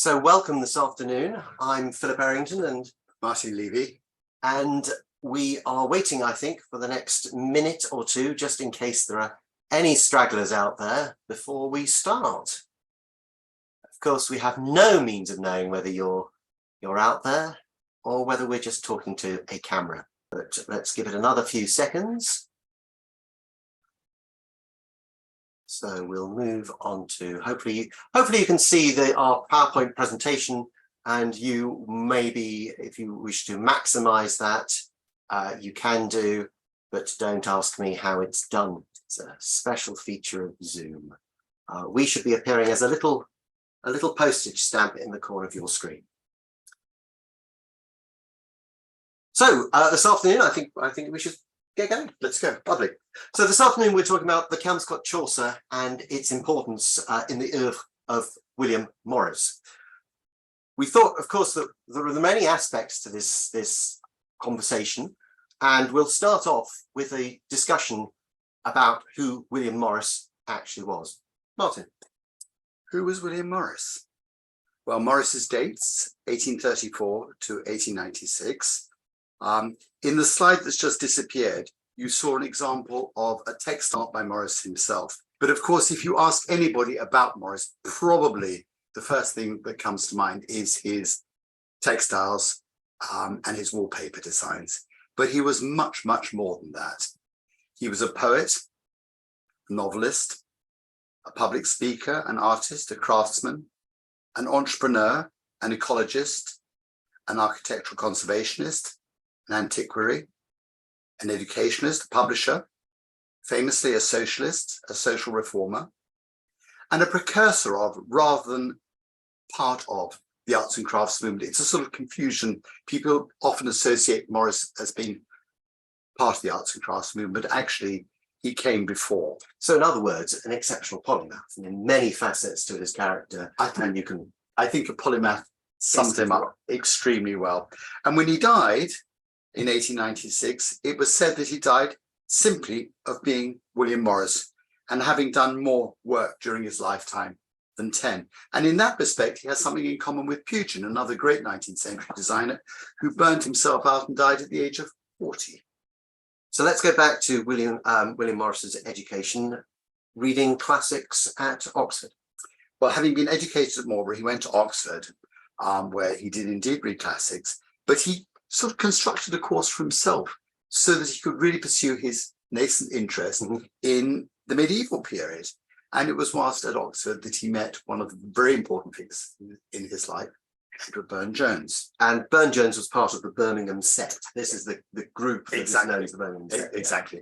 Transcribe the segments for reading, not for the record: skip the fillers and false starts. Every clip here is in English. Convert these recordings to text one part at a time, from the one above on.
So welcome this afternoon. I'm Philip Errington and Martin Levy. And we are waiting, I think, for the next minute or two, just in case there are any stragglers out there before we start. Of course, we have no means of knowing whether you're out there or whether we're just talking to a camera. But let's give it another few seconds. So we'll move on to hopefully you can see our PowerPoint presentation, and you maybe, if you wish to maximize that, you can do, but don't ask me how it's done. It's a special feature of Zoom. We should be appearing as a little postage stamp in the corner of your screen. So this afternoon, I think we should get going. Let's go. Lovely. So this afternoon we're talking about the Kelmscott Chaucer and its importance in the oeuvre of William Morris. We thought, of course, that there are many aspects to this conversation, and we'll start off with a discussion about who William Morris actually was. Martin. Who was William Morris? Well, Morris's dates, 1834 to 1896. In the slide that's just disappeared, you saw an example of a text art by Morris himself. But of course, if you ask anybody about Morris, probably the first thing that comes to mind is his textiles and his wallpaper designs. But he was much, much more than that. He was a poet, a novelist, a public speaker, an artist, a craftsman, an entrepreneur, an ecologist, an architectural conservationist, an antiquary, an educationist, a publisher, famously a socialist, a social reformer, and a precursor of, rather than part of, the arts and crafts movement. It's a sort of confusion. People often associate Morris as being part of the arts and crafts movement, but actually he came before. So in other words, an exceptional polymath, and many facets to his character. I think a polymath sums him up extremely well. And when he died, in 1896, it was said that he died simply of being William Morris and having done more work during his lifetime than 10. And in that respect, he has something in common with Pugin, another great 19th century designer who burned himself out and died at the age of 40. So let's go back to William Morris's education, reading classics at Oxford. Well, having been educated at Marlborough, he went to Oxford, where he did indeed read classics, but he sort of constructed a course for himself so that he could really pursue his nascent interest in the medieval period. And it was whilst at Oxford that he met one of the very important figures in his life, Edward Burne-Jones. And Burne-Jones was part of the Birmingham set. This is the group that is known as the Birmingham set.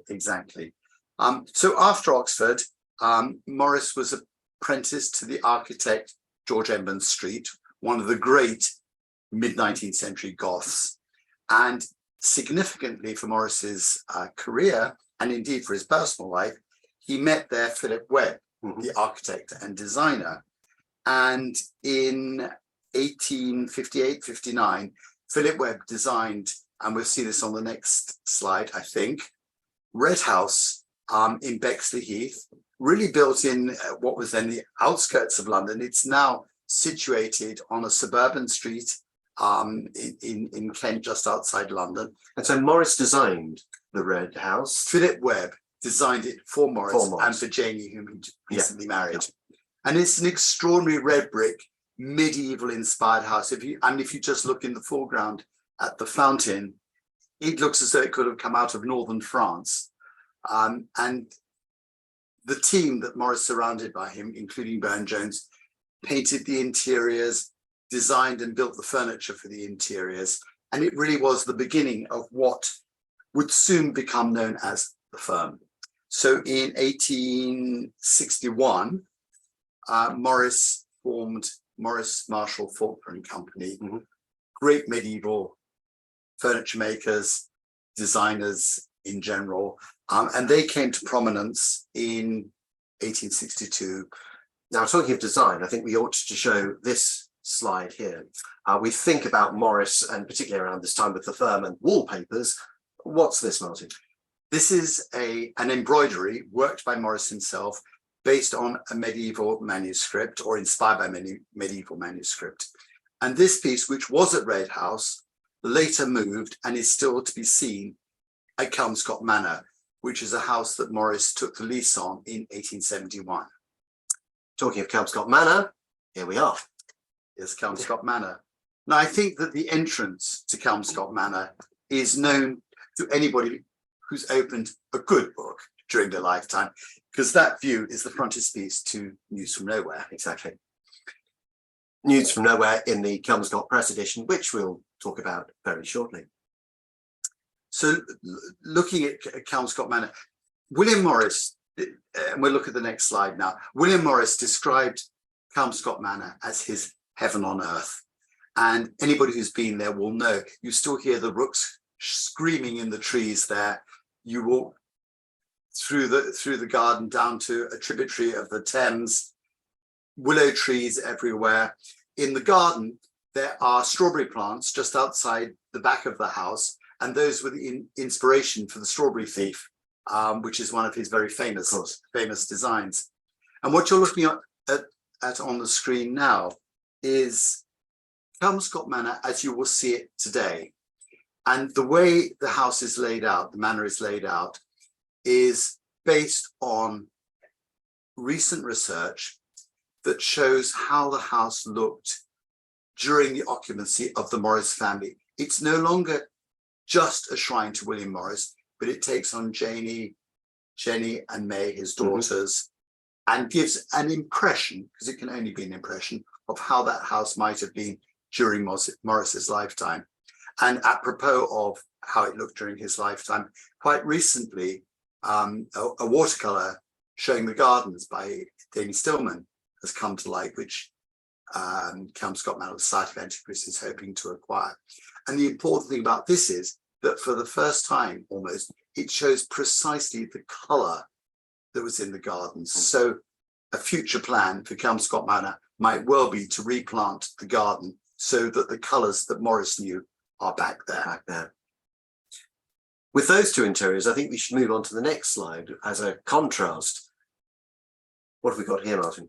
Exactly. So after Oxford, Morris was apprenticed to the architect George Edmund Street, one of the great mid-19th century Goths. And significantly for Morris's career, and indeed for his personal life, he met there Philip Webb, the architect and designer. And in 1858-59, Philip Webb designed, and we'll see this on the next slide, I think, Red House in Bexley Heath, really built in what was then the outskirts of London. It's now situated on a suburban street in Kent, just outside London. And so Morris designed the Red House. Philip Webb designed it for Morris and for Janie, whom he recently married. And it's an extraordinary red brick, medieval inspired house. If you just look in the foreground at the fountain, it looks as though it could have come out of northern France. And the team that Morris surrounded by him, including Burne-Jones, painted the interiors, designed and built the furniture for the interiors. And it really was the beginning of what would soon become known as the firm. So in 1861, Morris formed Morris Marshall Faulkner and Company, great medieval furniture makers, designers in general. And they came to prominence in 1862. Now, talking of design, I think we ought to show this slide here. We think about Morris, and particularly around this time with the firm and wallpapers. What's this, Martin? This is an embroidery worked by Morris himself based on a medieval manuscript or inspired by medieval manuscript. And this piece, which was at Red House, later moved and is still to be seen at Kelmscott Manor, which is a house that Morris took the lease on in 1871. Talking of Kelmscott Manor, here we are. Yes, Kelmscott Manor. Now, I think that the entrance to Kelmscott Manor is known to anybody who's opened a good book during their lifetime, because that view is the frontispiece to News from Nowhere. Exactly. News from Nowhere in the Kelmscott Press edition, which we'll talk about very shortly. So looking at Kelmscott Manor, William Morris, and we'll look at the next slide now. William Morris described Kelmscott Manor as his heaven on earth. And anybody who's been there will know, you still hear the rooks screaming in the trees there. You walk through the garden down to a tributary of the Thames, willow trees everywhere. In the garden, there are strawberry plants just outside the back of the house, and those were the inspiration for the Strawberry Thief, which is one of his very famous designs. And what you're looking at on the screen now is Kelmscott Manor as you will see it today. And the way the house is laid out, the manor is laid out, is based on recent research that shows how the house looked during the occupancy of the Morris family. It's no longer just a shrine to William Morris, but it takes on Jenny and May, his daughters, and gives an impression, because it can only be an impression, of how that house might have been during Morris's lifetime. And apropos of how it looked during his lifetime, quite recently, a watercolor showing the gardens by Danny Stillman has come to light, which Kelmscott Manor Society of Antiquaries is hoping to acquire. And the important thing about this is that for the first time, almost, it shows precisely the colour that was in the gardens. So a future plan for Kelmscott Manor might well be to replant the garden so that the colours that Morris knew are back there. With those two interiors, I think we should move on to the next slide as a contrast. What have we got here, Martin?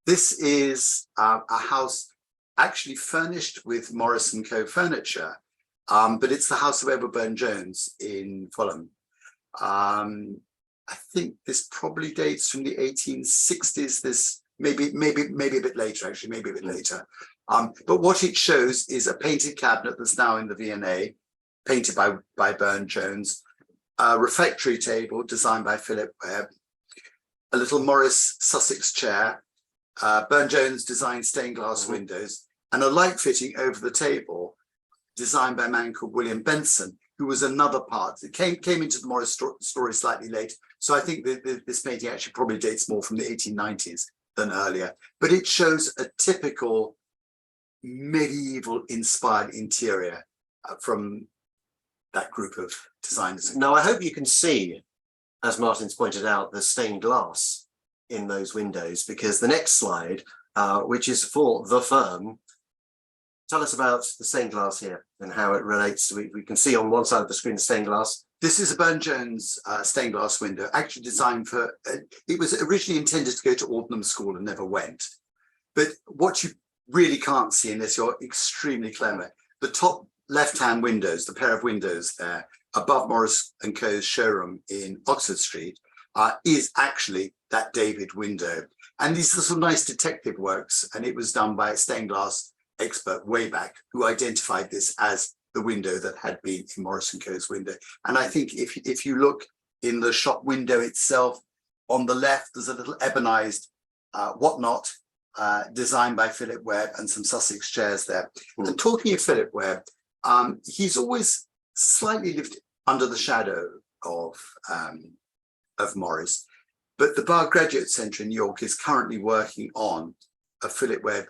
This is a house actually furnished with Morris & Co furniture, but it's the house of Morris and Burne-Jones in Fulham. I think this probably dates from the 1860s. This maybe a bit later, actually, maybe a bit later. But what it shows is a painted cabinet that's now in the V&A, painted by Burne-Jones, a refectory table designed by Philip Webb, a little Morris Sussex chair, Burne-Jones designed stained glass windows, and a light fitting over the table designed by a man called William Benson, who was another part. It came into the Morris story slightly late. So I think that this painting actually probably dates more from the 1890s than earlier. But it shows a typical medieval inspired interior from that group of designers. Now, I hope you can see, as Martin's pointed out, the stained glass in those windows, because the next slide, which is for the firm, tell us about the stained glass here and how it relates. We can see on one side of the screen the stained glass. This is a Burne-Jones stained glass window, actually designed for, it was originally intended to go to Aldenham School and never went. But what you really can't see unless you're extremely clever, the top left-hand windows, the pair of windows there above Morris & Co.'s showroom in Oxford Street, is actually that David window. And these are some nice detective works, and it was done by a stained glass expert way back who identified this as the window that had been in Morris & Co.'s window. And I think if you look in the shop window itself, on the left, there's a little ebonized whatnot designed by Philip Webb and some Sussex chairs there. And talking of Philip Webb, he's always slightly lived under the shadow of Morris. But the Bard Graduate Centre in New York is currently working on a Philip Webb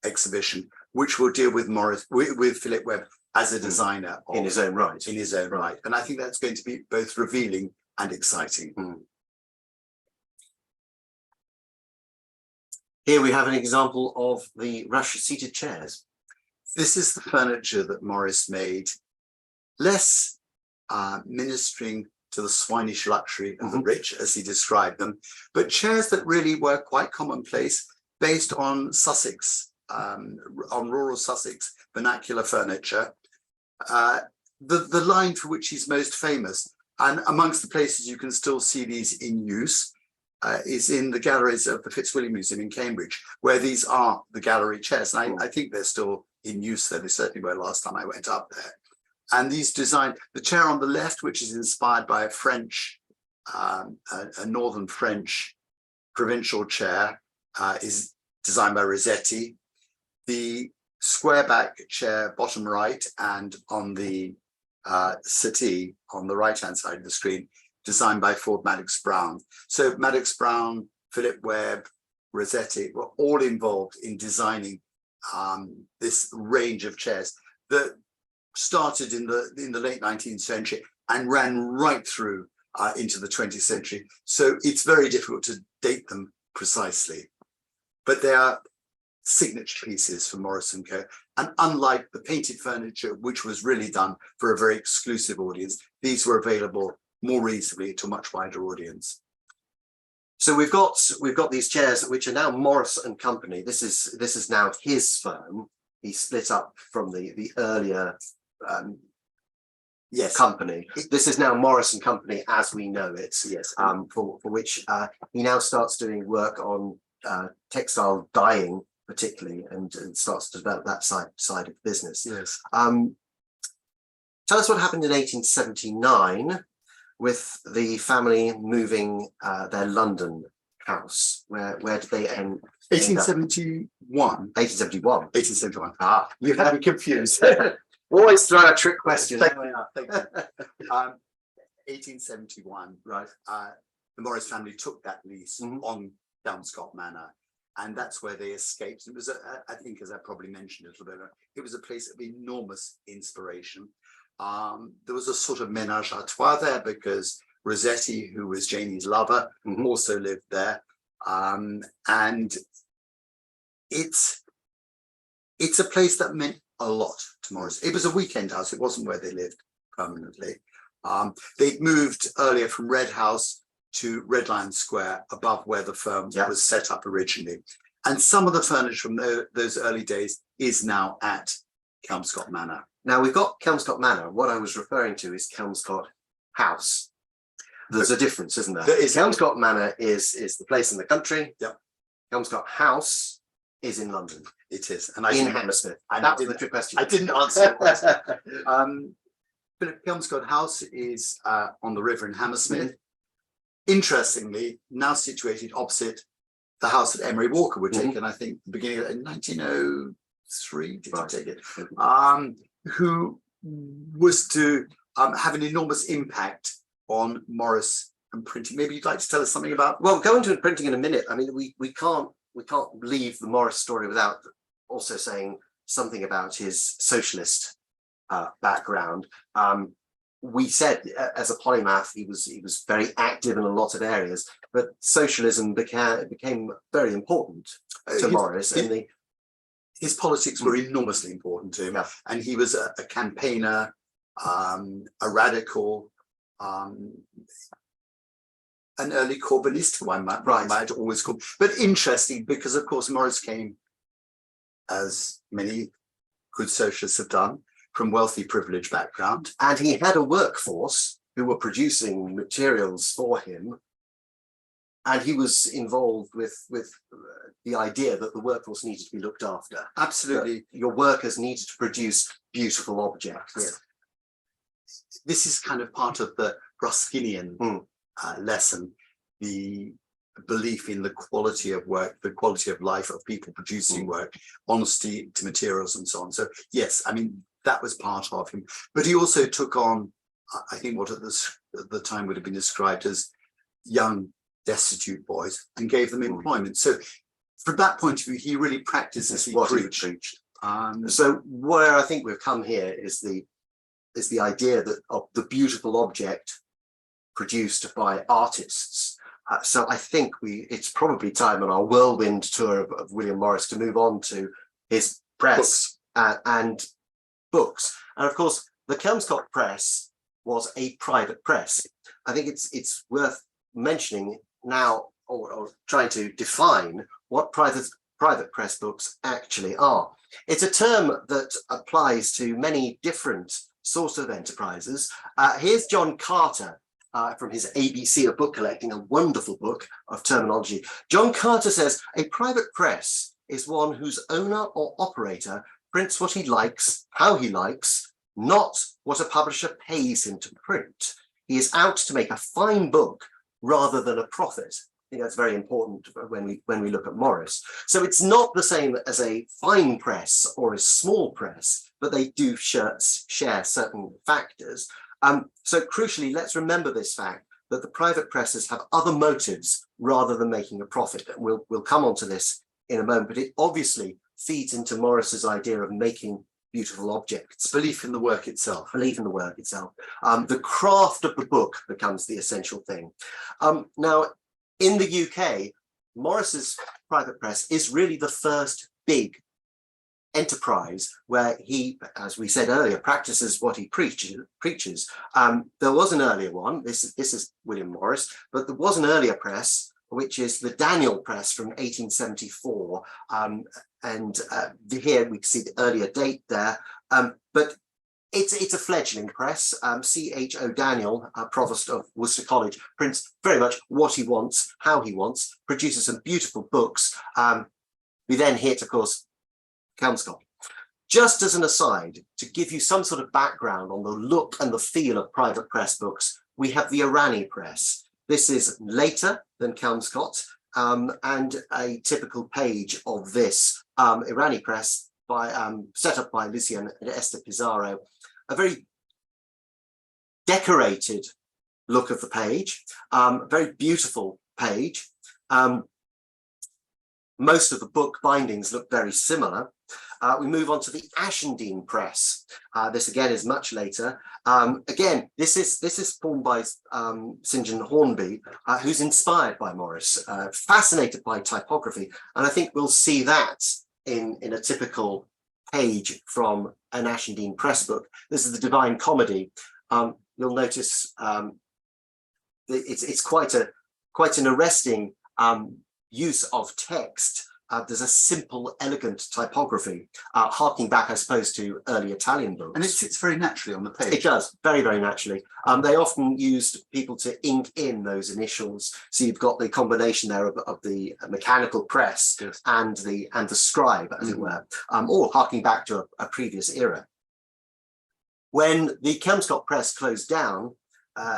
exhibition, which will deal with Morris, with Philip Webb as a designer in his own right. In his own right. And I think that's going to be both revealing and exciting. Here we have an example of the rush-seated chairs. This is the furniture that Morris made, less ministering to the swinish luxury of the rich, as he described them, but chairs that really were quite commonplace, based on Sussex, on rural Sussex vernacular furniture. The line for which he's most famous, and amongst the places you can still see these in use, is in the galleries of the Fitzwilliam Museum in Cambridge, where these are the gallery chairs. And I think they're still in use there. They certainly were last time I went up there. And these designed, the chair on the left, which is inspired by a French, a northern French provincial chair, is designed by Rossetti. The square back chair, bottom right, and on the settee on the right hand side of the screen, designed by Ford Madox Brown. So Madox Brown, Philip Webb, Rossetti were all involved in designing this range of chairs that started in the late 19th century and ran right through into the 20th century. So it's very difficult to date them precisely, but they are signature pieces for Morris & Co. And unlike the painted furniture, which was really done for a very exclusive audience, these were available more reasonably to a much wider audience. So we've got these chairs which are now Morris and Company. This is now his firm. He split up from the earlier company. This is now Morris and Company as we know it. Yes. For which he now starts doing work on textile dyeing, particularly, and starts to develop that side of the business. Yes. Tell us what happened in 1879 with the family moving their London house. Where did they end? 1871. 1871. 1871. Ah, You had me confused. always throw a trick question. Thank you. 1871. Right. The Morris family took that lease on Kelmscott Manor, and that's where they escaped. It was, I think, as I probably mentioned a little bit, it was a place of enormous inspiration. There was a sort of ménage à trois there because Rossetti, who was Janie's lover, also lived there. And it's a place that meant a lot to Morris. It was a weekend house. It wasn't where they lived permanently. They'd moved earlier from Red House to Red Lion Square, above where the firm was set up originally. And some of the furniture from those early days is now at Kelmscott Manor. Now we've got Kelmscott Manor. What I was referring to is Kelmscott House. There's a difference, isn't there? There is. Kelmscott Manor is the place in the country. Yep. Kelmscott House is in London. It is. And in Hammersmith. That was the trick question. I didn't answer it. Philip Kelmscott House is on the river in Hammersmith. Interestingly, now situated opposite the house that Emery Walker would take, and I think the beginning of 1903, did he take it? Who was to have an enormous impact on Morris and printing. Maybe you'd like to tell us something about. Well, go into printing in a minute. I mean, we can't leave the Morris story without also saying something about his socialist background. We said as a polymath he was very active in a lot of areas, but socialism became very important to Morris, and his politics were enormously important to him, and he was a campaigner, a radical, an early Corbynist, who I might always call. But interesting because, of course, Morris came, as many good socialists have done, from wealthy, privileged background. And he had a workforce who were producing materials for him. And he was involved with the idea that the workforce needed to be looked after. Absolutely. That your workers needed to produce beautiful objects. Yes. This is kind of part of the Ruskinian lesson, the belief in the quality of work, the quality of life of people producing work, honesty to materials and so on. So yes, I mean, that was part of him. But he also took on, I think, what at the time would have been described as young, destitute boys, and gave them employment. So from that point of view, he really practiced as he preached. So where I think we've come here is the idea that of the beautiful object produced by artists. So I think it's probably time on our whirlwind tour of William Morris to move on to his press and books. And of course, the Kelmscott Press was a private press. I think it's worth mentioning now, or trying to define what private press books actually are. It's a term that applies to many different sorts of enterprises. Here's John Carter from his ABC of book collecting, a wonderful book of terminology. John Carter says, a private press is one whose owner or operator prints what he likes, how he likes, not what a publisher pays him to print. He is out to make a fine book rather than a profit. I think that's very important when we look at Morris. So it's not the same as a fine press or a small press, but they do share certain factors. So crucially, let's remember this fact that the private presses have other motives rather than making a profit. And we'll come on to this in a moment, but it obviously feeds into Morris's idea of making beautiful objects. Belief in the work itself. Belief in the work itself. The craft of the book becomes the essential thing. Now, in the UK, Morris's private press is really the first big enterprise where he, as we said earlier, practices what he preaches. There was an earlier one, this is William Morris, but there was an earlier press, which is the Daniel Press from 1874. Here we can see the earlier date there, but it's a fledgling press. C.H.O. Daniel, Provost of Worcester College, prints very much what he wants, how he wants, produces some beautiful books. We then hit, of course, Kelmscott. Just as an aside, to give you some sort of background on the look and the feel of private press books, we have the Irani Press. This is later than Kelmscott, and a typical page of this Irani Press set up by Lucien and Esther Pizarro. A very decorated look of the page, very beautiful page. Most of the book bindings look very similar. We move on to the Ashendene Press. This again is much later. Again, this is formed by St. John Hornby, who's inspired by Morris, fascinated by typography, and I think we'll see that in a typical page from an Ashendene Press book. This is the Divine Comedy. You'll notice it's quite an arresting use of text. There's a simple, elegant typography, harking back, I suppose, to early Italian books. And it sits very naturally on the page. It does, very, very naturally. They often used people to ink in those initials. So you've got the combination there of the mechanical press, yes, and the scribe, as it were, or harking back to a previous era. When the Kelmscott Press closed down,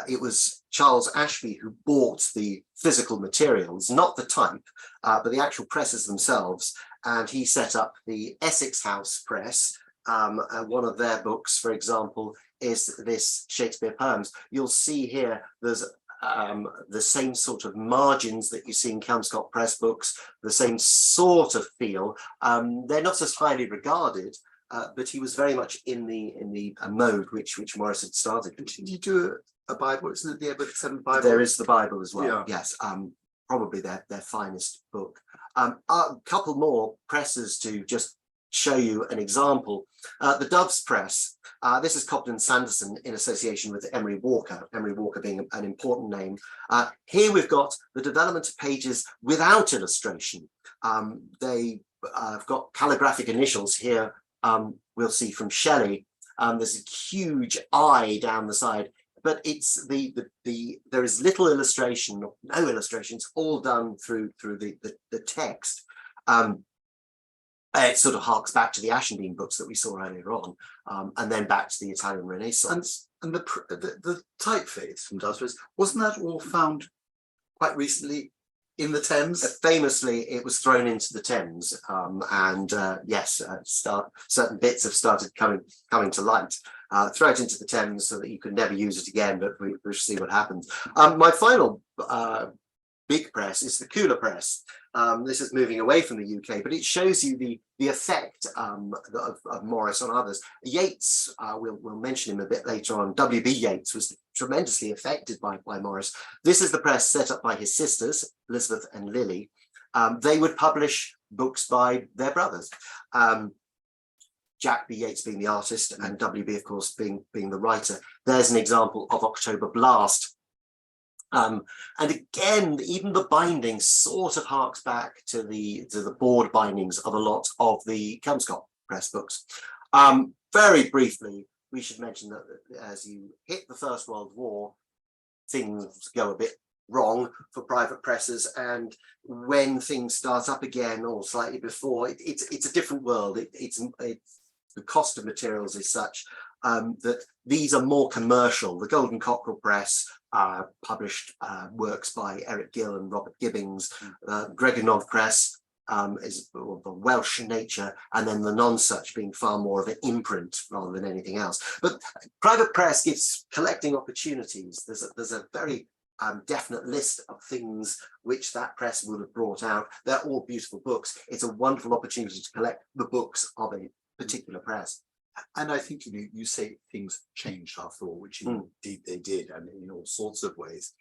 it was Charles Ashby who bought the physical materials, not the type, but the actual presses themselves. And he set up the Essex House Press. And one of their books, for example, is this Shakespeare Poems. You'll see here there's the same sort of margins that you see in Kelmscott Press books, the same sort of feel. They're not as highly regarded, but he was very much in the mode which Morris had started. Did you do a Bible? Isn't it the Edward VII Bible? There is the Bible as well. Yeah. Yes, probably their finest book. A couple more presses to just show you an example. The Doves Press. This is Cobden Sanderson in association with Emery Walker. Emery Walker being an important name. Here we've got the development of pages without illustration. They have got calligraphic initials here. We'll see from Shelley. There's a huge I down the side, but it's there is little illustration, no illustrations, all done through the text. It sort of harks back to the Ashendene books that we saw earlier on, and then back to the Italian Renaissance. And the typeface from Doves Press, wasn't that all found quite recently in the Thames? Famously, it was thrown into the Thames, and yes, certain bits have started coming to light. Throw it into the Thames so that you could never use it again, but we'll see what happens. My final big press is the Cooler Press. This is moving away from the UK, but it shows you the effect of Morris on others. Yeats, we'll mention him a bit later on. W.B. Yeats was tremendously affected by Morris. This is the press set up by his sisters, Elizabeth and Lily. They would publish books by their brothers. Jack B. Yeats being the artist and W.B. of course being the writer. There's an example of October Blast. And again, even the binding sort of harks back to the board bindings of a lot of the Kelmscott Press books. Very briefly, we should mention that as you hit the First World War, things go a bit wrong for private presses, and when things start up again or slightly before, it's a different world. The cost of materials is such that these are more commercial. The Golden Cockerel Press published works by Eric Gill and Robert Gibbings. Gregornov Press is of a Welsh nature, and then the Nonsuch being far more of an imprint rather than anything else. But private press gives collecting opportunities. There's a very definite list of things which that press would have brought out. They're all beautiful books. It's a wonderful opportunity to collect the books of a particular press. And I think you say things changed after all, which indeed they did, and in all sorts of ways.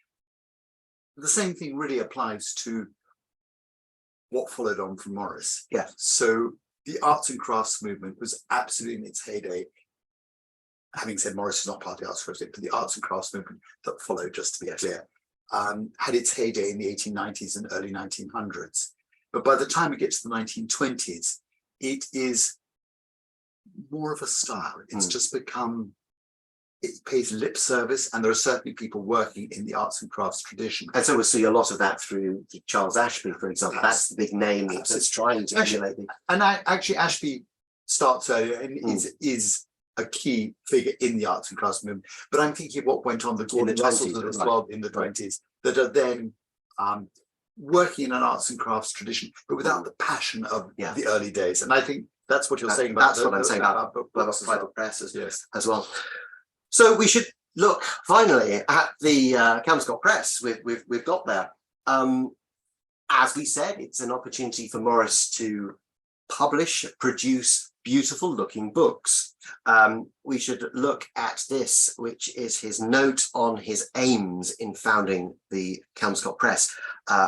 The same thing really applies to what followed on from Morris. Yeah. So the arts and crafts movement was absolutely in its heyday. Having said Morris is not part of the arts and crafts movement, but the arts and crafts movement that followed, just to be clear, had its heyday in the 1890s and early 1900s. But by the time it gets to the 1920s, it is more of a style. It's just become, it pays lip service, and there are certainly people working in the arts and crafts tradition. And so we'll see a lot of that through Charles Ashby, for example. That's the big name that's trying to emulate. And actually, Ashby starts earlier and is a key figure in the arts and crafts movement. But I'm thinking of what went on the Gordon Russells as well in the 20s, that are then working in an arts and crafts tradition, but without the passion of the early days. And I think that's what you're saying about. That's what I'm saying about private presses as well. So we should look finally at the Kelmscott Press. We've got there. As we said, it's an opportunity for Morris to produce beautiful looking books. We should look at this, which is his note on his aims in founding the Kelmscott Press.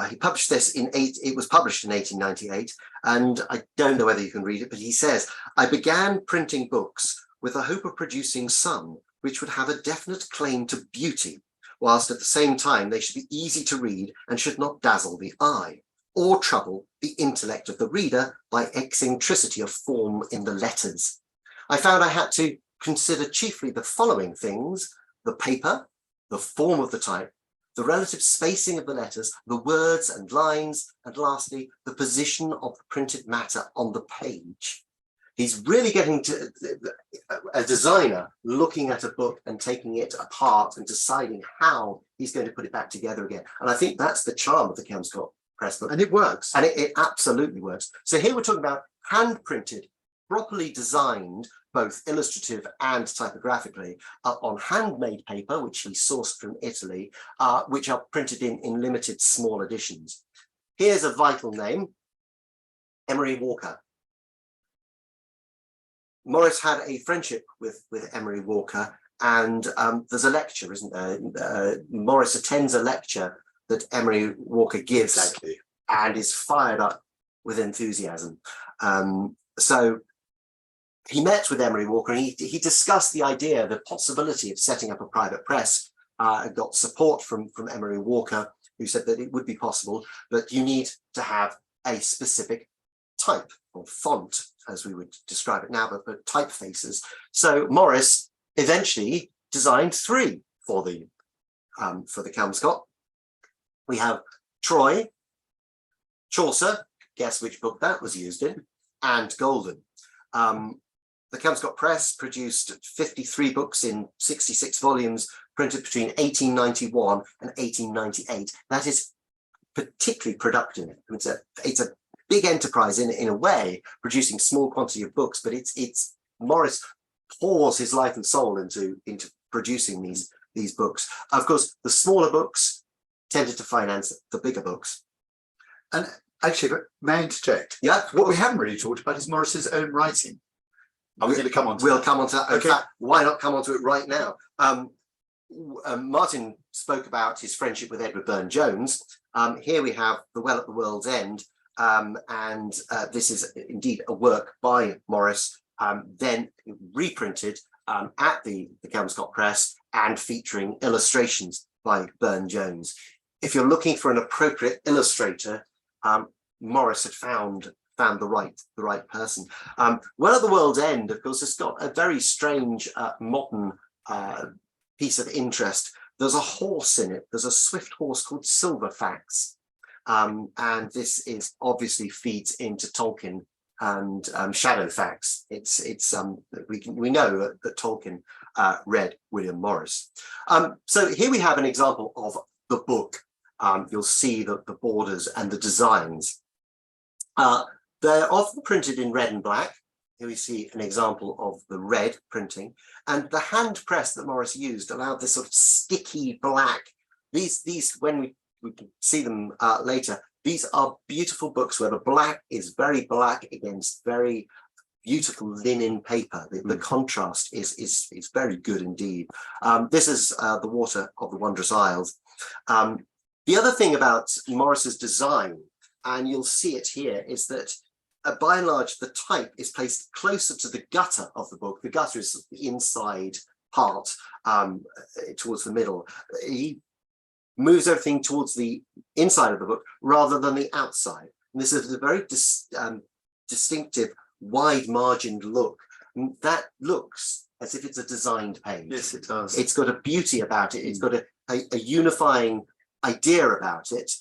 He published this it was published in 1898, and I don't know whether you can read it, but he says, "I began printing books with the hope of producing some which would have a definite claim to beauty, whilst at the same time they should be easy to read and should not dazzle the eye, or trouble the intellect of the reader by eccentricity of form in the letters. I found I had to consider chiefly the following things: the paper, the form of the type, the relative spacing of the letters, the words and lines, and lastly, the position of the printed matter on the page." He's really getting to a designer looking at a book and taking it apart and deciding how he's going to put it back together again. And I think that's the charm of the Kelmscott Press book. And it works. And it absolutely works. So here we're talking about hand printed, properly designed, both illustrative and typographically, on handmade paper, which he sourced from Italy, which are printed in limited small editions. Here's a vital name: Emery Walker. Morris had a friendship with Emery Walker, and there's a lecture, isn't there? Morris attends a lecture that Emery Walker gives and is fired up with enthusiasm. So he met with Emery Walker, and he discussed the idea, the possibility of setting up a private press, and got support from Emery Walker, who said that it would be possible, but you need to have a specific type or font, as we would describe it now, but typefaces. So Morris eventually designed 3 for the Kelmscott. We have Troy, Chaucer, guess which book that was used in, and Golden. The Kelmscott Press produced 53 books in 66 volumes, printed between 1891 and 1898. That is particularly productive. It's a big enterprise in a way, producing small quantity of books, but it's Morris pours his life and soul into producing these books. Of course, the smaller books tended to finance the bigger books. And actually, may I interject? Yeah. What we haven't really talked about is Morris's own writing. Are we going to come on to We'll that? come on to that. Okay. In fact, why not come on to it right now? Martin spoke about his friendship with Edward Burne-Jones. Here we have The Well at the World's End, and this is indeed a work by Morris, then reprinted at the Kelmscott Press and featuring illustrations by Burne-Jones. If you're looking for an appropriate illustrator, Morris had found the right person. Well, at the World's End, of course, it's got a very strange modern piece of interest. There's a horse in it. There's a swift horse called Silverfax, and this is obviously feeds into Tolkien and Shadowfax. We know that Tolkien read William Morris. So here we have an example of the book. You'll see that the borders and the designs. They're often printed in red and black. Here we see an example of the red printing, and the hand press that Morris used allowed this sort of sticky black. These when we can see them later, these are beautiful books where the black is very black against very beautiful linen paper. The contrast is very good indeed. This is the Water of the Wondrous Isles. The other thing about Morris's design, and you'll see it here, is that by and large, the type is placed closer to the gutter of the book. The gutter is the inside part towards the middle. He moves everything towards the inside of the book rather than the outside. And this is a very distinctive, wide-margined look. That looks as if it's a designed page. Yes, it does. It's got a beauty about it. It's got a unifying idea about it.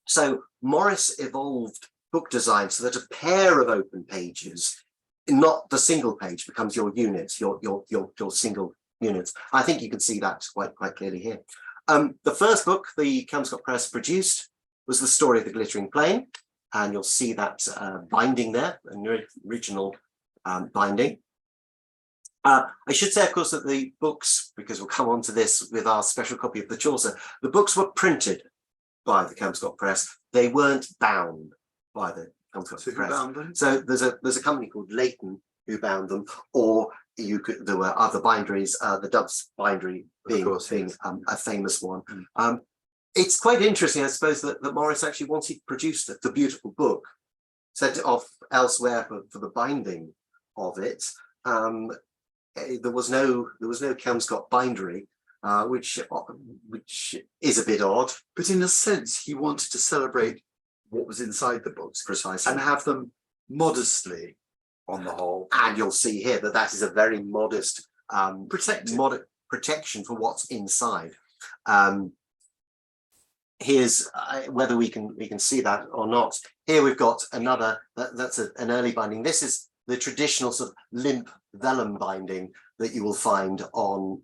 So Morris evolved book design so that a pair of open pages, not the single page, becomes your unit, your single units. I think you can see that quite clearly here. The first book the Kelmscott Press produced was The Story of the Glittering Plain, and you'll see that binding there, an original binding. I should say, of course, that the books, because we'll come on to this with our special copy of the Chaucer, the books were printed by the Kelmscott Press. They weren't bound by the Kelmscott Press. Who bound them? So there's a company called Leighton who bound them, or there were other binderies, the Dove's bindery being a famous one. It's quite interesting, I suppose, that Morris actually, once he produced the beautiful book, sent it off elsewhere for the binding of it. There was no Kelmscott bindery, which is a bit odd. But in a sense, he wanted to celebrate what was inside the books, Precisely, and have them modestly on the whole. And you'll see here that is a very modest protection for what's inside. Here's whether we can see that or not. Here we've got another, that's an early binding. This is the traditional sort of limp vellum binding that you will find on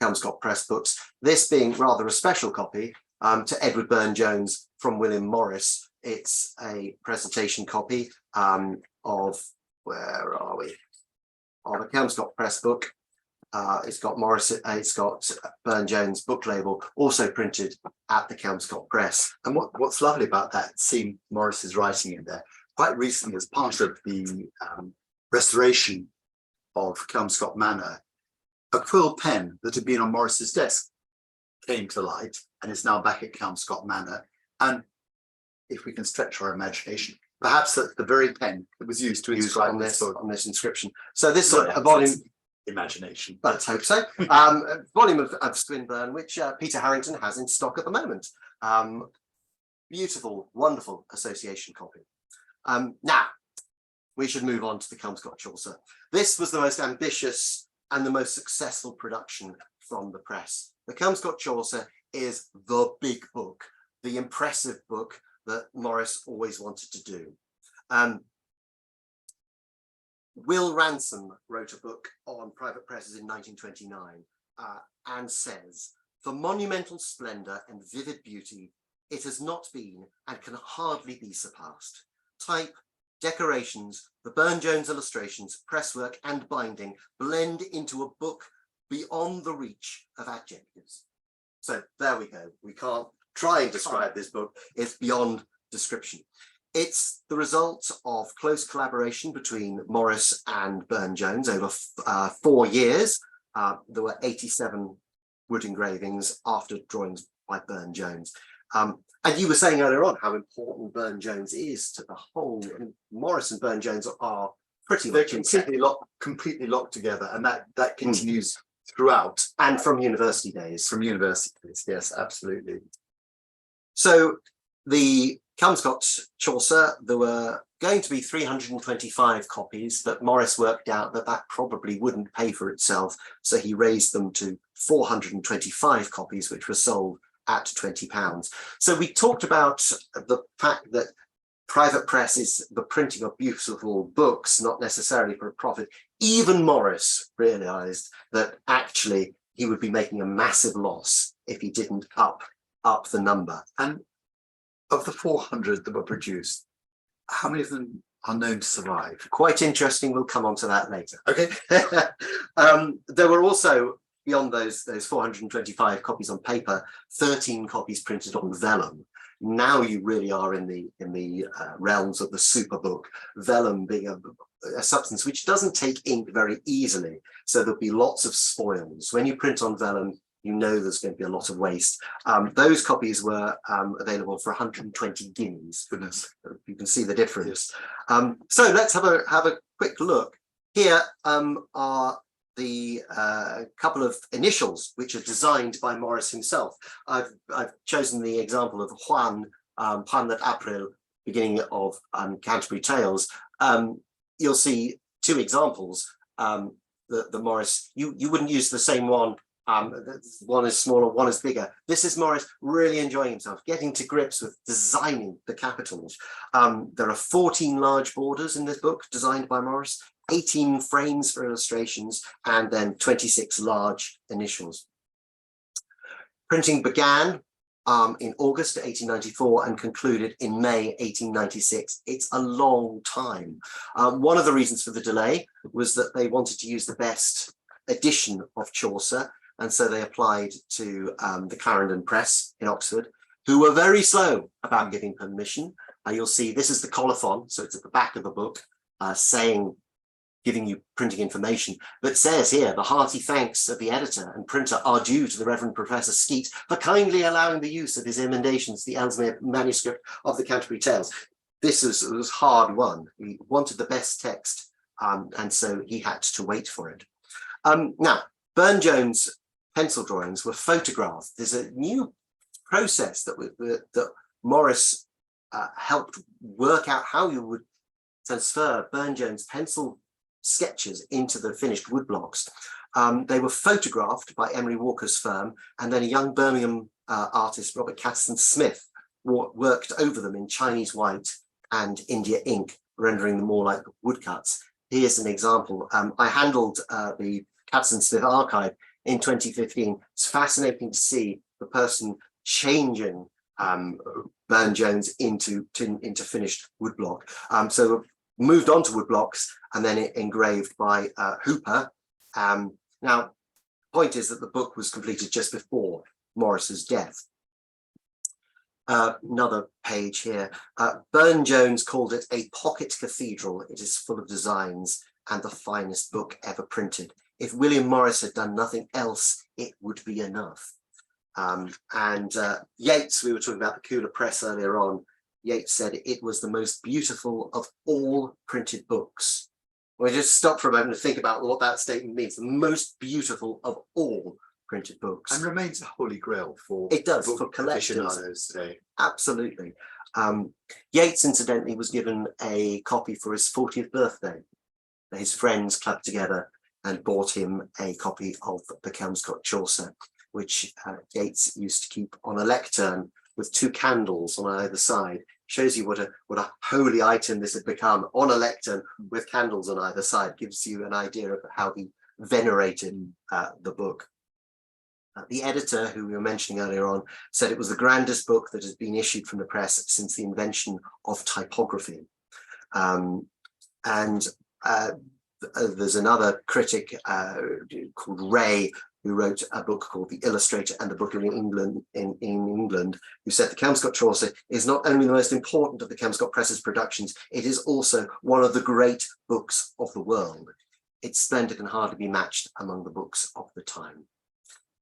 Kelmscott Press books. This being rather a special copy to Edward Burne-Jones from William Morris. It's a presentation copy of, where are we? Of a Kelmscott Press book. It's got Burne-Jones book label, also printed at the Kelmscott Press. And what's lovely about that, seeing Morris's writing in there, quite recently as part of the restoration of Kelmscott Manor, a quill pen that had been on Morris's desk came to light and is now back at Kelmscott Manor. And if we can stretch our imagination, perhaps that's the very pen that was used to inscribe on this inscription. So this is a volume. Imagination. Let's hope so. Volume of Swinburne, which Peter Harrington has in stock at the moment. Beautiful, wonderful association copy. Now, we should move on to the Kelmscott Chaucer. This was the most ambitious and the most successful production from the press. The Kelmscott Chaucer is the big book, the impressive book that Morris always wanted to do. Will Ransom wrote a book on private presses in 1929 and says, "For monumental splendour and vivid beauty, it has not been and can hardly be surpassed. Type, decorations, the Burne-Jones illustrations, presswork and binding blend into a book beyond the reach of adjectives." So there we go. We can't try and describe this book. It's beyond description. It's the result of close collaboration between Morris and Burne-Jones over 4 years. There were 87 wood engravings after drawings by Burne-Jones. And you were saying earlier on how important Burne-Jones is to the whole. Morris and Burne-Jones are pretty They're much intact. completely locked together, and that continues throughout. And from university days. From university days, yes, absolutely. So the Kelmscott Chaucer, there were going to be 325 copies, but Morris worked out that that probably wouldn't pay for itself, so he raised them to 425 copies, which were sold at £20. So we talked about the fact that private press is the printing of beautiful books, not necessarily for a profit. Even Morris realized that actually he would be making a massive loss if he didn't up the number. And of the 400 that were produced, how many of them are known to survive? Quite interesting. We'll come on to that later. Okay. There were also, beyond those 425 copies on paper, 13 copies printed on vellum. Now you really are in the realms of the superbook, vellum being a substance which doesn't take ink very easily, so there'll be lots of spoils. When you print on vellum, you know there's going to be a lot of waste. Those copies were available for 120 guineas. Goodness, you can see the difference. So let's have a quick look. Here are the couple of initials which are designed by Morris himself. I've chosen the example of Juan, Juan at April, beginning of Canterbury Tales. You'll see two examples. The Morris, you wouldn't use the same one. One is smaller, one is bigger. This is Morris really enjoying himself, getting to grips with designing the capitals. There are 14 large borders in this book designed by Morris, 18 frames for illustrations, and then 26 large initials. Printing began in August 1894 and concluded in May 1896. It's a long time. One of the reasons for the delay was that they wanted to use the best edition of Chaucer, and so they applied to the Clarendon Press in Oxford, who were very slow about giving permission. You'll see this is the colophon, so it's at the back of the book, giving you printing information, but says here, the hearty thanks of the editor and printer are due to the Reverend Professor Skeat for kindly allowing the use of his emendations, the Ellesmere manuscript of the Canterbury Tales. This was hard won. He wanted the best text, and so he had to wait for it. Now, Burne-Jones pencil drawings were photographed. There's a new process that Morris helped work out how you would transfer Burne-Jones pencil sketches into the finished woodblocks. They were photographed by Emery Walker's firm, and then a young Birmingham artist, Robert Catterson Smith, worked over them in Chinese white and India ink, rendering them more like woodcuts. Here's an example. I handled the Catterson Smith archive in 2015. It's fascinating to see the person changing Burne-Jones into finished woodblock. So moved on to woodblocks and then engraved by Hooper. Now, the point is that the book was completed just before Morris's death. Another page here. Burne-Jones called it a pocket cathedral. It is full of designs and the finest book ever printed. If William Morris had done nothing else, it would be enough. Yeats, we were talking about the Cooler Press earlier on. Yeats said it was the most beautiful of all printed books. We'll just stop for a moment and think about what that statement means. The most beautiful of all printed books. And remains a holy grail for it does for collectors today. Absolutely. Yeats, incidentally, was given a copy for his 40th birthday. His friends clubbed together and bought him a copy of the Kelmscott Chaucer, which Yeats used to keep on a lectern with two candles on either side. Shows you what a holy item this had become, on a lectern with candles on either side. Gives you an idea of how he venerated the book. The editor, who we were mentioning earlier on, said it was the grandest book that has been issued from the press since the invention of typography. There's another critic called Ray, who wrote a book called The Illustrator and the Book in England, who said the Kelmscott Chaucer is not only the most important of the Kelmscott Press's productions, it is also one of the great books of the world. It's splendid and hardly be matched among the books of the time.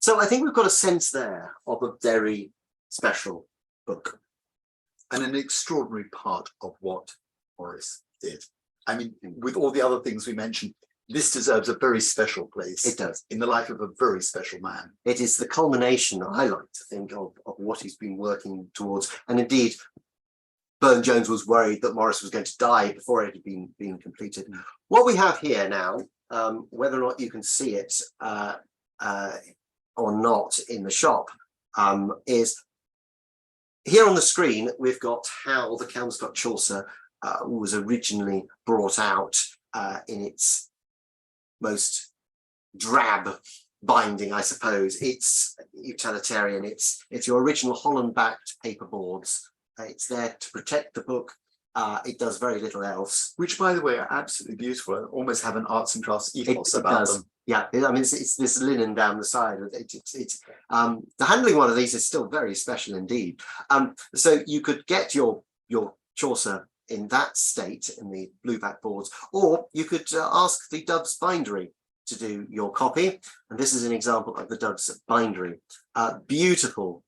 So I think we've got a sense there of a very special book. And an extraordinary part of what Morris did. I mean, with all the other things we mentioned, this deserves a very special place. It does. In the life of a very special man. It is the culmination, I like to think, of what he's been working towards. And indeed, Burne-Jones was worried that Morris was going to die before it had been completed. What we have here now, whether or not you can see it or not in the shop, is here on the screen. We've got how the Kelmscott Chaucer was originally brought out in its most drab binding, I suppose. It's utilitarian. It's your original Holland-backed paper boards. It's there to protect the book. It does very little else. Which, by the way, are absolutely beautiful and almost have an arts and crafts ethos about them. Yeah, I mean, it's this linen down the side. The handling one of these is still very special indeed. So you could get your Chaucer in that state in the blue back boards, or you could ask the Dove's Bindery to do your copy. And this is an example of the Dove's Bindery. Beautiful,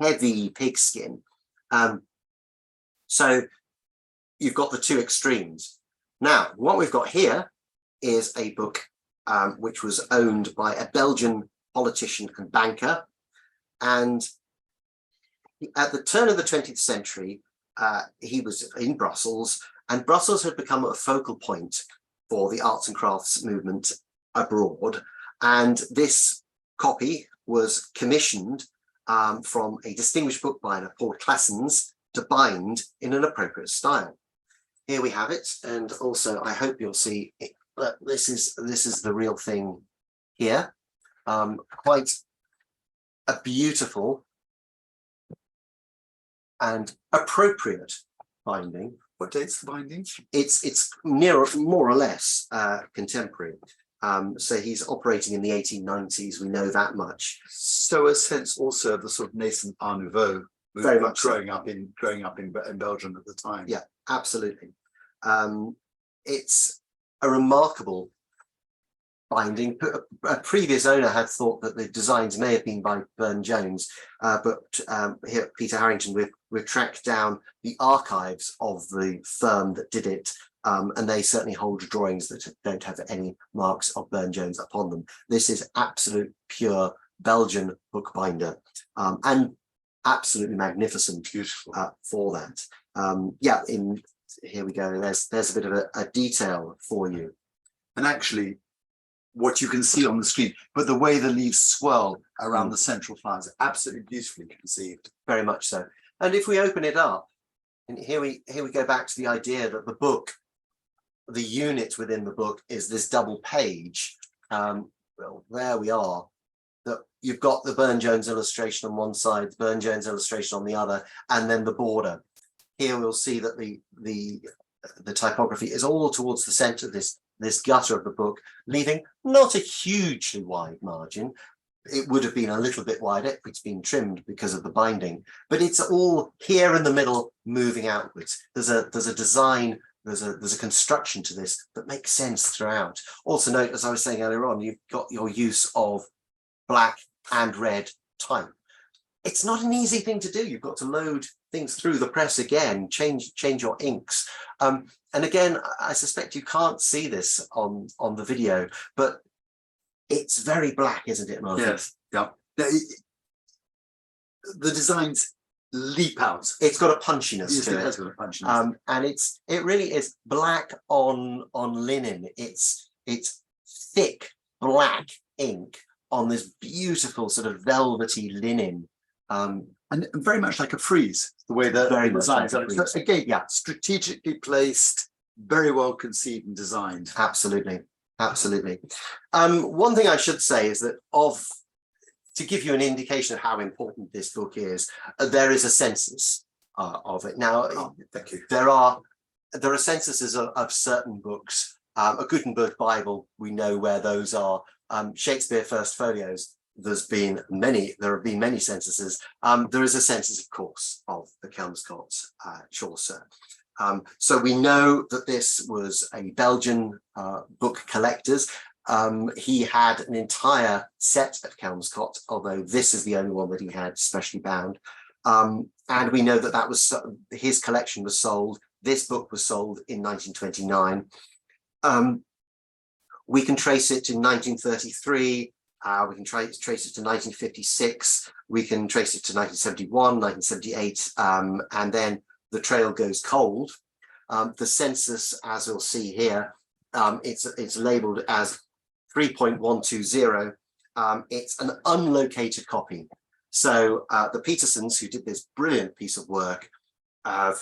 heavy pigskin. So you've got the two extremes. Now, what we've got here is a book which was owned by a Belgian politician and banker. And at the turn of the 20th century, he was in Brussels, and Brussels had become a focal point for the arts and crafts movement abroad. And this copy was commissioned from a distinguished bookbinder, Paul Claessens, to bind in an appropriate style. Here we have it, and also I hope you'll see it, that this is the real thing here. Quite a beautiful and appropriate binding. What date's the binding? It's more or less contemporary. So he's operating in the 1890s. We know that much. So a sense also of the sort of nascent Art Nouveau Very much growing up in Belgium at the time. Yeah, absolutely. It's a remarkable binding. A previous owner had thought that the designs may have been by Burne-Jones, but here at Peter Harrington, we've tracked down the archives of the firm that did it, and they certainly hold drawings that don't have any marks of Burne-Jones upon them. This is absolute pure Belgian bookbinder, and absolutely magnificent, beautiful for that. Yeah, here we go. There's a bit of a detail for you. And actually, what you can see on the screen, but the way the leaves swirl around the central flowers, absolutely beautifully conceived. Very much so. And if we open it up, and here we go back to the idea that the book, the unit within the book, is this double page. Well, there we are. That you've got the Burne-Jones illustration on one side, the Burne-Jones illustration on the other, and then the border. Here we'll see that the typography is all towards the center of this gutter of the book, leaving not a hugely wide margin. It would have been a little bit wider. It's been trimmed because of the binding, but it's all here in the middle, moving outwards. There's a design, there's a construction to this that makes sense throughout. Also note, as I was saying earlier on, you've got your use of black and red type. It's not an easy thing to do. You've got to load things through the press again, change your inks. And again, I suspect you can't see this on the video, but it's very black, isn't it, Martin? Yes, yeah. The designs leap out. It's got a punchiness Yes, to it it. has got a punchiness. And it really is black on linen. It's thick black ink on this beautiful sort of velvety linen. And very much like a frieze, the way that the designs are. So again, yeah, strategically placed, very well conceived and designed. Absolutely, absolutely. One thing I should say is that to give you an indication of how important this book is, there is a census of it. Now, Thank you. there are censuses of certain books. A Gutenberg Bible, we know where those are. Shakespeare First Folios. There have been many censuses. There is a census, of course, of the Kelmscott Chaucer. So we know that this was a Belgian book collector's. He had an entire set of Kelmscott, although this is the only one that he had specially bound. And we know that was his collection was sold This book was sold in 1929. We can trace it to 1933. We can trace it to 1956. We can trace it to 1971, 1978, and then the trail goes cold. The census, as we'll see here, it's labelled as 3.120. It's an unlocated copy. So the Petersons, who did this brilliant piece of work, have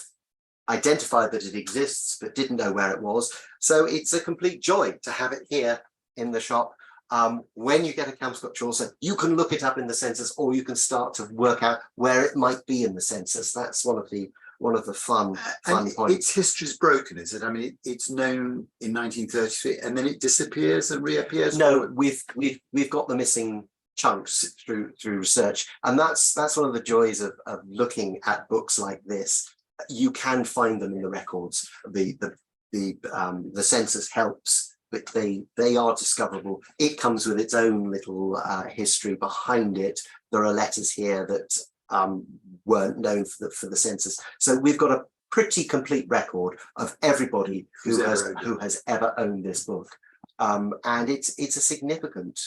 identified that it exists, but didn't know where it was. So it's a complete joy to have it here in the shop. When you get a Kelmscott Chaucer, you can look it up in the census, or you can start to work out where it might be in the census. That's one of the fun points. Its history's broken, is it? I mean, it's known in 1933, and then it disappears and reappears. No, we've got the missing chunks through research, and that's one of the joys of looking at books like this. You can find them in the records. The census helps, but they are discoverable. It comes with its own little history behind it. There are letters here that weren't known for the census. So we've got a pretty complete record of everybody who has ever owned this book. And it's a significant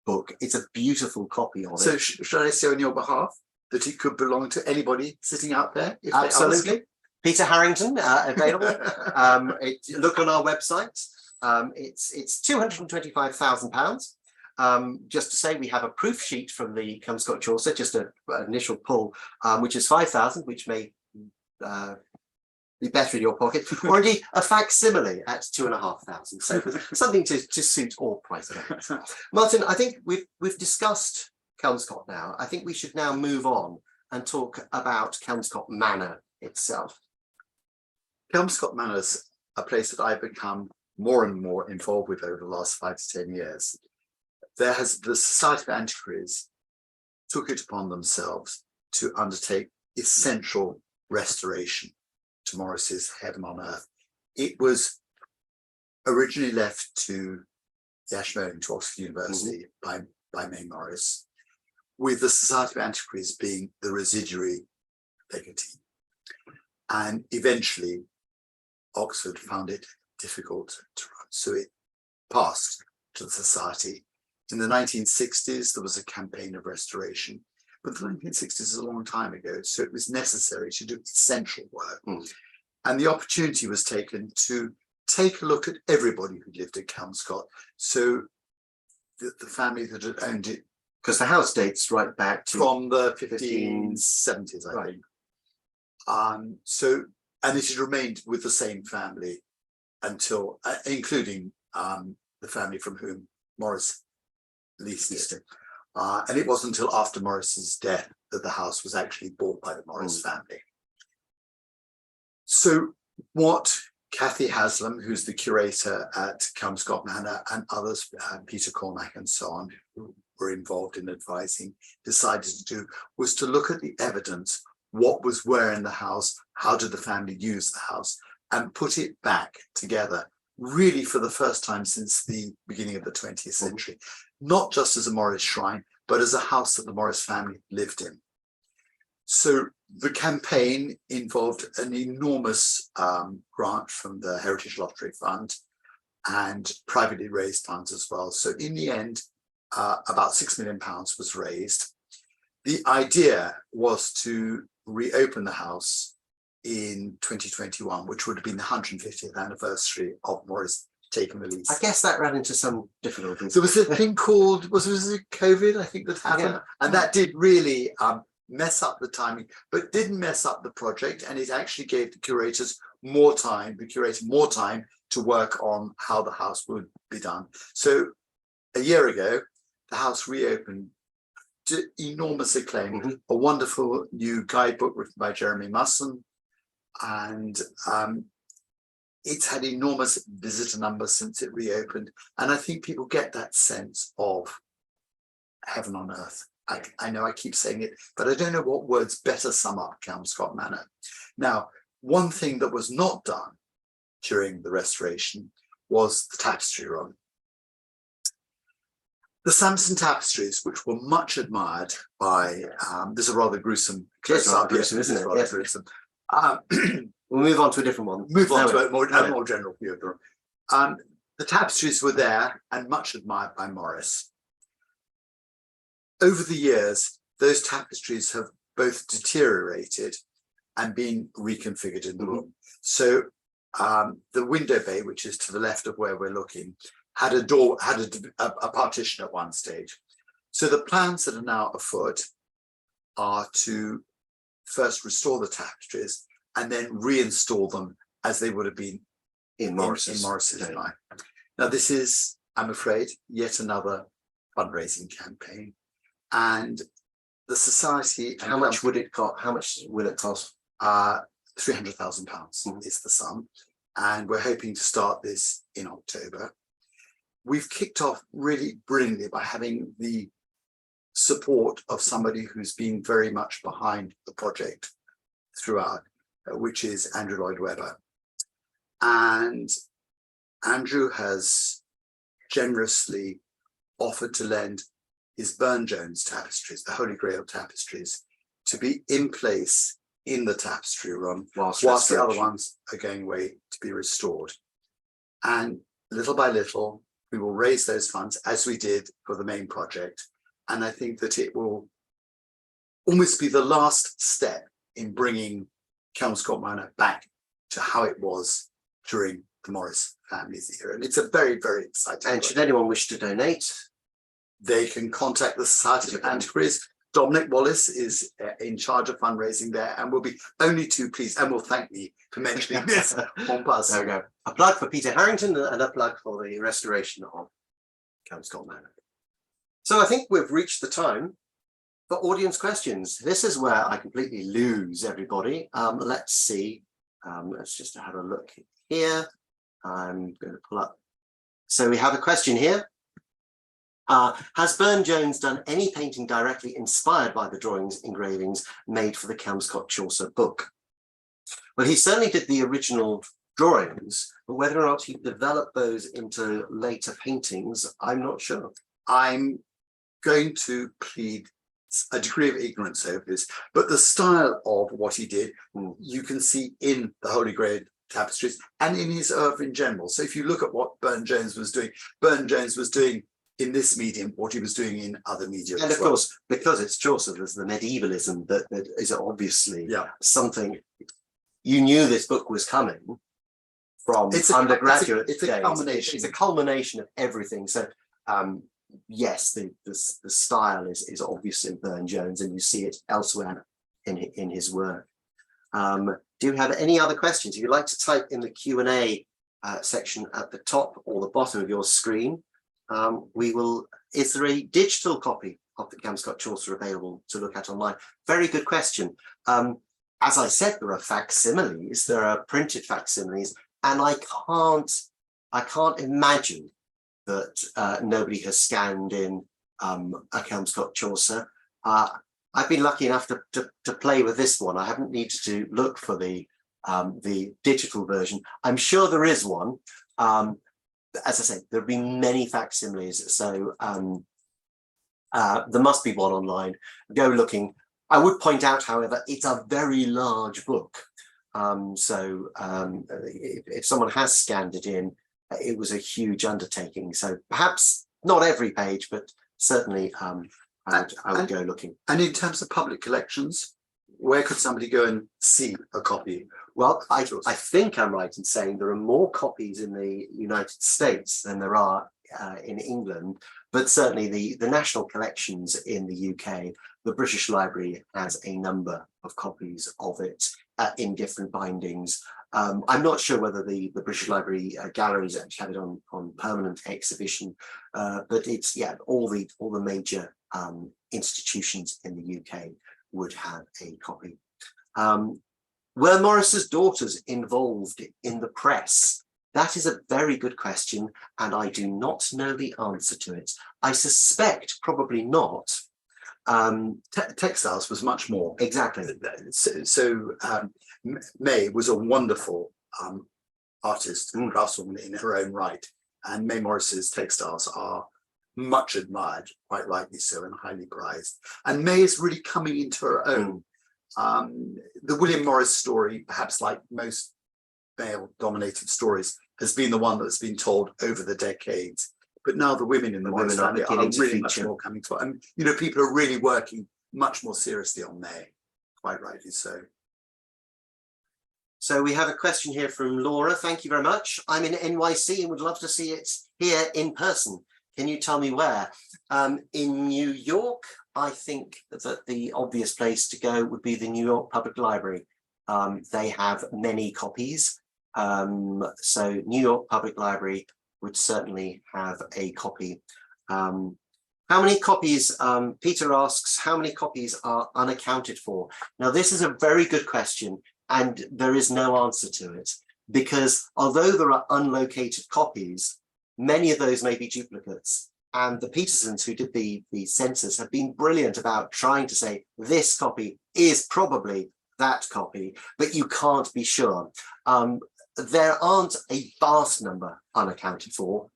book. It's a beautiful copy of it. So should I say on your behalf that it could belong to anybody sitting out there? If Absolutely. Peter Harrington, available. Look on our website. It's £225,000. Just to say, we have a proof sheet from the Kelmscott Chaucer, just an initial pull, which is 5,000, which may be better in your pocket, or indeed a facsimile at 2,500. So something to suit all price points. Martin, I think we've discussed Kelmscott now. I think we should now move on and talk about Kelmscott Manor itself. Kelmscott Manor's a place that I've become more and more involved with over the last 5 to 10 years. The Society of Antiquaries took it upon themselves to undertake essential restoration to Morris's Heaven on Earth. It was originally left to the Ashmolean, to Oxford University, by May Morris, with the Society of Antiquaries being the residuary legatee. And eventually, Oxford found it difficult to run, so it passed to the Society. In the 1960s, there was a campaign of restoration, but the 1960s is a long time ago, so it was necessary to do essential work. And the opportunity was taken to take a look at everybody who lived at Kelmscott. So the family that had owned it, because the house dates right back to from the 1570s, I think. And it had remained with the same family until, including the family from whom Morris leased it. And it wasn't until after Morris's death that the house was actually bought by the Morris family. So what Kathy Haslam, who's the curator at Kelmscott Manor, and others, Peter Cormack and so on, who were involved in advising, decided to do was to look at the evidence, what was where in the house, how did the family use the house, and put it back together, really for the first time since the beginning of the 20th century, not just as a Morris shrine, but as a house that the Morris family lived in. So the campaign involved an enormous grant from the Heritage Lottery Fund and privately raised funds as well. So in the end, about £6 million was raised. The idea was to reopen the house in 2021, which would have been the 150th anniversary of Morris taking the lease. I guess that ran into some difficulties. There was a thing called, was it COVID, I think, that happened? And that did really mess up the timing, but didn't mess up the project. And it actually gave the curators more time, to work on how the house would be done. So a year ago, the house reopened to enormous acclaim, a wonderful new guidebook written by Jeremy Musson. And it's had enormous visitor numbers since it reopened. And I think people get that sense of heaven on earth. I know I keep saying it, but I don't know what words better sum up Kelmscott Manor. Now, one thing that was not done during the restoration was the tapestry room. The Samson tapestries, which were much admired by, there's a rather gruesome close-up, gruesome, isn't it? Rather gruesome. We'll move on to a different one. Move on No, to a more no. general view of the room. The tapestries were there and much admired by Morris. Over the years, those tapestries have both deteriorated and been reconfigured in the room. So the window bay, which is to the left of where we're looking, had a door, had a partition at one stage. So the plans that are now afoot are to first restore the tapestries and then reinstall them as they would have been in Morris's line. Now, this is, I'm afraid, yet another fundraising campaign. And the society... How much would it cost? How much will it cost? £300,000 is the sum. And we're hoping to start this in October. We've kicked off really brilliantly by having the support of somebody who's been very much behind the project throughout, which is Andrew Lloyd Webber. And Andrew has generously offered to lend his Burne-Jones tapestries, the Holy Grail tapestries, to be in place in the tapestry room whilst the other ones are going away to be restored. And little by little, we will raise those funds as we did for the main project. And I think that it will almost be the last step in bringing Kelmscott Manor back to how it was during the Morris family's era. And it's a very, very exciting And project. should anyone wish to donate, They can contact the Society of Antiquaries. Dominic Wallace is in charge of fundraising there and will be only too pleased and will thank me for mentioning this on Buzz. there we go. A plug for Peter Harrington and a plug for the restoration of Kelmscott Manor. So I think we've reached the time for audience questions. This is where I completely lose everybody. Let's see. Let's just have a look here. I'm going to pull up. So we have a question here. Has Burne-Jones done any painting directly inspired by the drawings, engravings made for the Kelmscott Chaucer book? Well, he certainly did the original drawings, but whether or not he developed those into later paintings, I'm not sure. I'm going to plead a degree of ignorance over this, but the style of what he did, you can see in the Holy Grail tapestries and in his oeuvre in general. So if you look at what Burne-Jones was doing, Burne-Jones was doing in this medium what he was doing in other media. And of course, because it's Chaucer, there's the medievalism that is obviously something. You knew this book was coming from undergraduate days. It's a culmination. It's a culmination of everything. So yes, the style is obviously Burne-Jones, and you see it elsewhere in his work. Do you have any other questions? If you'd like to type in the Q&A section at the top or the bottom of your screen, we will. Is there a digital copy of the Kelmscott Chaucer available to look at online? Very good question. As I said, there are facsimiles, there are printed facsimiles, and I can't imagine that nobody has scanned in a Kelmscott Chaucer. I've been lucky enough to play with this one. I haven't needed to look for the digital version. I'm sure there is one. As I said, there have been many facsimiles, so there must be one online. Go looking. I would point out, however, it's a very large book. If someone has scanned it in, it was a huge undertaking. So perhaps not every page, but certainly I would go looking. And in terms of public collections, where could somebody go and see a copy? Well, I think I'm right in saying there are more copies in the United States than there are in England, but certainly the national collections in the UK, the British Library has a number of copies of it in different bindings. I'm not sure whether the British Library galleries actually have it on permanent exhibition, but it's all the major institutions in the UK would have a copy. Were Morris's daughters involved in the press? That is a very good question, and I do not know the answer to it. I suspect probably not. Textiles was much more. Exactly. May was a wonderful artist and craftswoman in her own right, and May Morris's textiles are much admired, quite rightly so, and highly prized. And May is really coming into her own The William Morris story, perhaps like most male-dominated stories, has been the one that's been told over the decades. But now the women in the Morris family are really much more coming to it. And, you know, people are really working much more seriously on there, quite rightly so. So we have a question here from Laura. Thank you very much. I'm in NYC and would love to see it here in person. Can you tell me where? In New York, I think that the obvious place to go would be the New York Public Library. They have many copies. So New York Public Library would certainly have a copy. How many copies, Peter asks, how many copies are unaccounted for? Now, this is a very good question, and there is no answer to it, because although there are unlocated copies, many of those may be duplicates. And the Petersons who did the census have been brilliant about trying to say this copy is probably that copy, but you can't be sure. There aren't a vast number unaccounted for,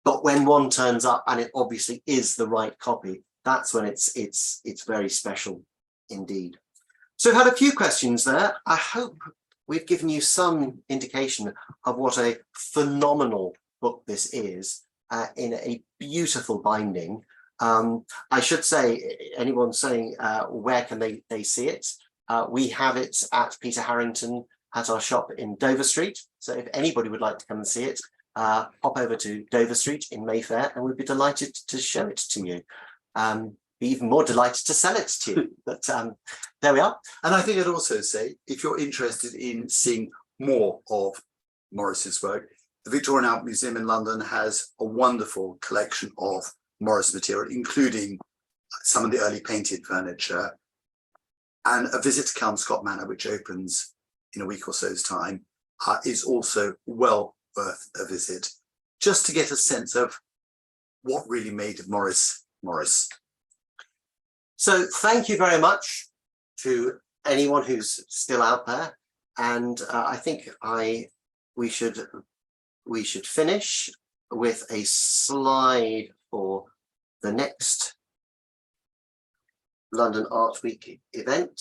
but when one turns up and it obviously is the right copy, that's when it's very special indeed. So I've had a few questions there. I hope we've given you some indication of what a phenomenal book this is, in a beautiful binding. I should say, anyone saying where can they see it? We have it at Peter Harrington at our shop in Dover Street. So if anybody would like to come and see it, pop over to Dover Street in Mayfair and we'd be delighted to show it to you. Be even more delighted to sell it to you. But there we are. And I think I'd also say, if you're interested in seeing more of Morris's work, the Victorian Albert Museum in London has a wonderful collection of Morris material, including some of the early painted furniture, and a visit to Kelmscott Manor, which opens in a week or so's time, is also well worth a visit, just to get a sense of what really made Morris Morris. So thank you very much to anyone who's still out there, and I think we should finish with a slide for the next London Art Week event,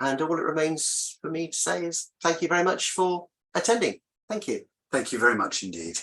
and all it remains for me to say is thank you very much for attending. Thank you. Thank you very much indeed.